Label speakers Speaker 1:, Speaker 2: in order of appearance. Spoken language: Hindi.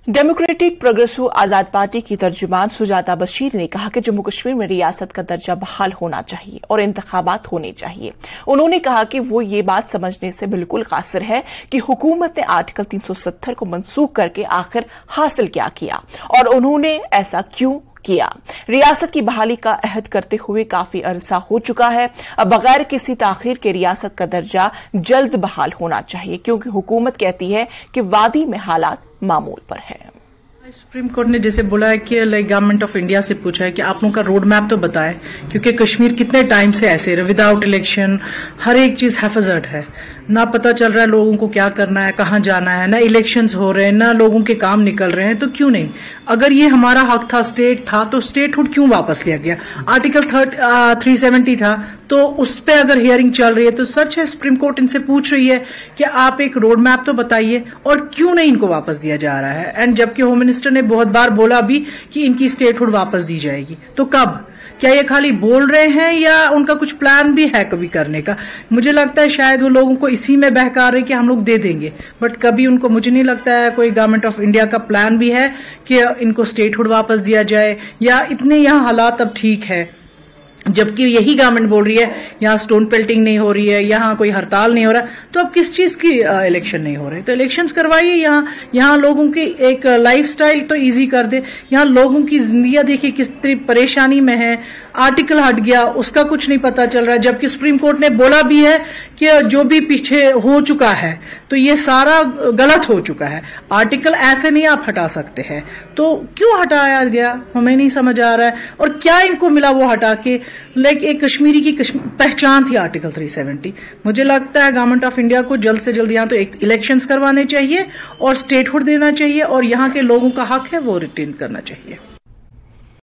Speaker 1: डेमोक्रेटिक प्रोग्रेसिव आजाद पार्टी की तर्जुमान सुजाता बशीर ने कहा कि जम्मू कश्मीर में रियासत का दर्जा बहाल होना चाहिए और इंतखाबात होने चाहिए। उन्होंने कहा कि वो ये बात समझने से बिल्कुल कासिर है कि हुकूमत ने आर्टिकल 370 को मनसूख करके आखिर हासिल क्या किया और उन्होंने ऐसा क्यों किया। रियासत की बहाली का अहद करते हुए काफी अरसा हो चुका है। अब बगैर किसी ताखीर के रियासत का दर्जा जल्द बहाल होना चाहिए, क्योंकि हुकूमत कहती है कि वादी में हालात मामूल पर है।
Speaker 2: सुप्रीम कोर्ट ने जैसे बोला है कि गवर्नमेंट ऑफ इंडिया से पूछा है कि आप लोगों का रोड मैप तो बताएं, क्योंकि कश्मीर कितने टाइम से ऐसे विदाउट इलेक्शन हर एक चीज हैफजर्ड है, ना पता चल रहा है लोगों को क्या करना है, कहां जाना है, ना इलेक्शंस हो रहे हैं, ना लोगों के काम निकल रहे हैं। तो क्यों नहीं, अगर ये हमारा हक था, स्टेट था, तो स्टेटहुड क्यों वापस लिया गया। आर्टिकल 370 था, तो उस पर अगर हियरिंग चल रही है तो सच है सुप्रीम कोर्ट इनसे पूछ रही है कि आप एक रोड मैप तो बताइए, और क्यों नहीं इनको वापस दिया जा रहा है। एंड जबकि होम मिनिस्टर ने बहुत बार बोला भी कि इनकी स्टेटहुड वापस दी जाएगी, तो कब, क्या ये खाली बोल रहे हैं या उनका कुछ प्लान भी है कभी करने का। मुझे लगता है शायद वो लोगों को इसी में बहका रहे कि हम लोग दे देंगे, बट कभी उनको, मुझे नहीं लगता है कोई गवर्नमेंट ऑफ इंडिया का प्लान भी है कि इनको स्टेटहुड वापस दिया जाए, या इतने यहाँ हालात अब ठीक है। जबकि यही गवर्नमेंट बोल रही है यहाँ स्टोन पेल्टिंग नहीं हो रही है, यहाँ कोई हड़ताल नहीं हो रहा, तो अब किस चीज की इलेक्शन नहीं हो रहे। तो इलेक्शंस करवाइए, यहाँ लोगों की एक लाइफस्टाइल तो इजी कर दे। यहाँ लोगों की जिंदगी देखिए किस तरह परेशानी में है। आर्टिकल हट गया, उसका कुछ नहीं पता चल रहा है, जबकि सुप्रीम कोर्ट ने बोला भी है कि जो भी पीछे हो चुका है तो ये सारा गलत हो चुका है। आर्टिकल ऐसे नहीं आप हटा सकते हैं, तो क्यों हटाया गया हमें नहीं समझ आ रहा है। और क्या इनको मिला वो हटा के, लाइक एक कश्मीरी की पहचान थी आर्टिकल 370। मुझे लगता है गवर्नमेंट ऑफ इंडिया को जल्द से जल्द यहाँ तो एक इलेक्शंस करवाने चाहिए और स्टेटहुड देना चाहिए, और यहाँ के लोगों का हक है वो रिटेन करना चाहिए।